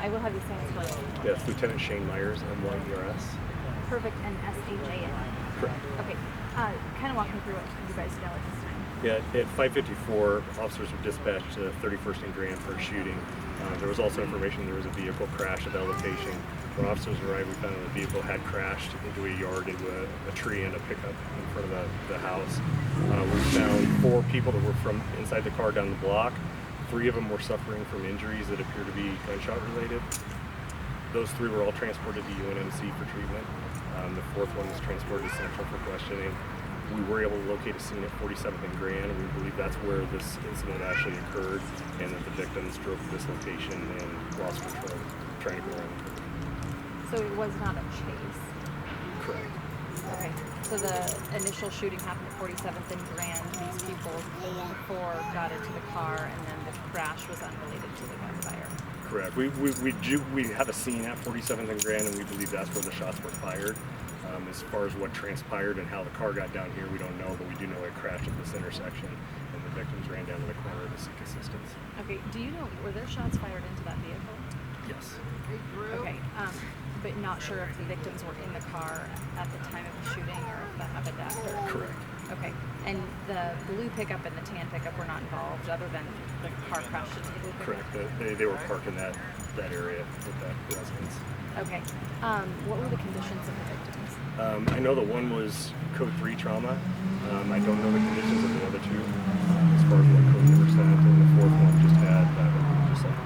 I will have you say his first name. Yes, Lieutenant Shane Myers, MYERS. Perfect, and S-H-A-N. Correct. Okay, kind of walk me through what you guys know at this time. Yeah, at 5:54, officers were dispatched to 31st and Grand for a shooting. There was also information there was a vehicle crash at that location. When officers arrived, we found that the vehicle had crashed into a yard, into a tree and a pickup in front of the house. We found 4 people that were from inside the car down the block. 3 of them were suffering from injuries that appear to be gunshot related. Those 3 were all transported to UNMC for treatment. The 4th one was transported to Central for questioning. We were able to locate a scene at 47th and Grand, and we believe that's where this incident actually occurred, and that the victims drove to this location and lost control, trying to go around. So it was not a chase? Correct. Okay, so the initial shooting happened at 47th and Grand. These people before got into the car, and then the crash was unrelated to the gunfire. Correct. We have a scene at 47th and Grand, and we believe that's where the shots were fired. As far as what transpired and how the car got down here, we don't know, but we do know it crashed at this intersection, and the victims ran down to the corner to seek assistance. Okay, do you know, were there shots fired into that vehicle? Yes. Okay, but not sure if the victims were in the car at the time of the shooting or if that happened after? Correct. Okay, and the blue pickup and the tan pickup were not involved other than the car crashed into the blue pickup? Correct. They were parked in that area with that residence. Okay, what were the conditions of the victims? I know that one was code 3 trauma. I don't know the conditions of the other 2 as far as what code they were sent, and the 4th one just had just like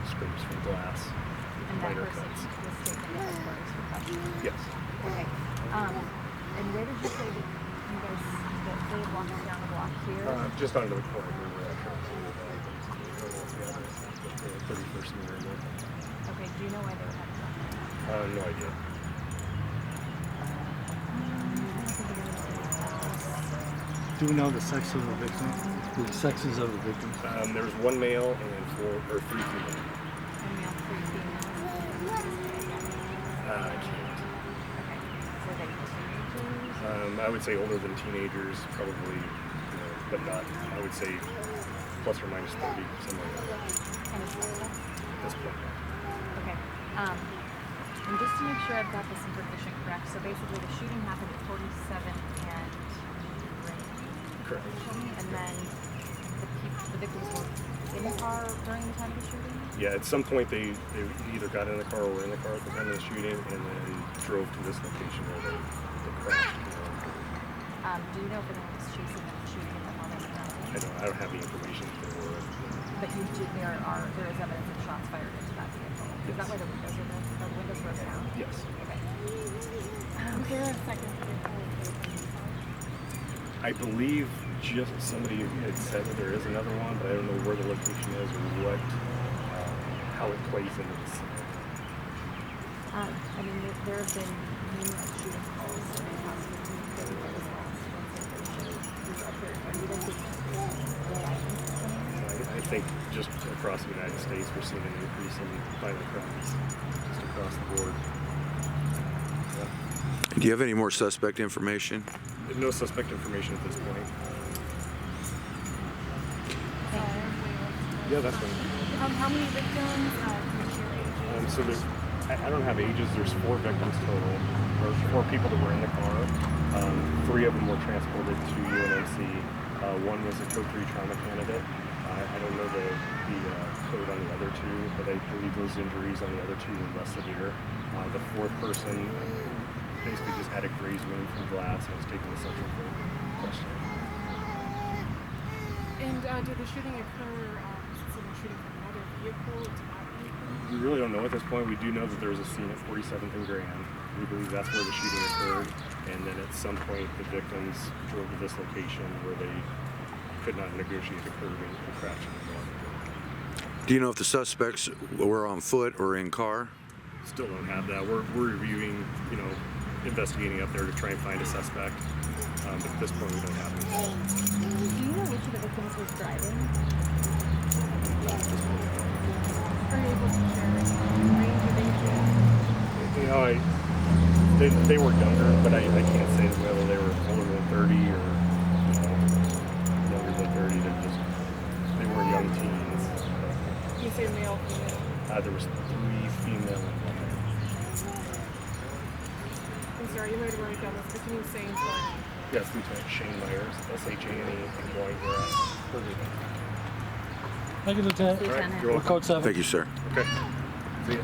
scrapes from glass. And that person was taken to headquarters for questioning? Yes. Okay, and where did you say that you guys, that they were walking down the block here? Just onto the corner. We were at 31st and Grand. Okay, do you know why they were having that? No idea. Do we know the sex of the victims? The sexes of the victims? There was 1 male and 3 female. One male, 3 females. I can't. Okay, were they teenagers? I would say older than teenagers, probably, but not, I would say plus or minus 30, something like that. And a suspect? This point. Okay. And just to make sure I've got this information correct, so basically the shooting happened at 47th and Grand. Correct. And then the victims were in the car during the time of the shooting? Yeah, at some point they either got in the car or were in the car at the time of the shooting, and then drove to this location where they crashed. Do you know if anyone was chasing them and shooting at them while they were down there? I don't have the information if there were. But there is evidence of shots fired into that vehicle. Is that why the windows are broken? The windows were down? Yes. Okay. Is there a second I believe just somebody had said that there is another one, but I don't know where the location is or what, how it plays into the scene. I mean, there have been numerous shooting calls in hospitals that we were lost once they appeared. Are you guys I think just across the United States, we're seeing an increase in violent crimes just across the board. Yeah. Do you have any more suspect information? No suspect information at this point. Yeah, that's fine. How many victims? So there's, I don't have ages. There's 4 victims total. There's 4 people that were in the car. 3 of them were transported to UNMC. 1 was a code 3 trauma candidate. I don't know the code on the other 2, but I believe those injuries on the other 2 were less severe. The 4th person basically just had a grazed wound from glass and was taken to Central for questioning. And did the shooting occur, someone shooting from another vehicle to that vehicle? We really don't know at this point. We do know that there was a scene at 47th and Grand. We believe that's where the shooting occurred, and then at some point the victims drove to this location where they could not negotiate the curbing and crashed into the car. Do you know if the suspects were on foot or in car? Still don't have that. We're reviewing, investigating up there to try and find a suspect. But at this point, we don't have anything. Do you know which of the victims was driving? Not at this point. Are you able to share range of ages? They were younger, but I can't say whether they were older than 30 or younger than 30. They were young teens. You say male male, female? There was 3 female and 1 male. I'm sorry, you might have already done this, but can you say his name? Yes, Lieutenant Shane Myers, S-H-A-N-E, Wine Thank you, Lieutenant. Lieutenant. You're We're welcome. Code 7. Thank you, sir. Okay. See ya.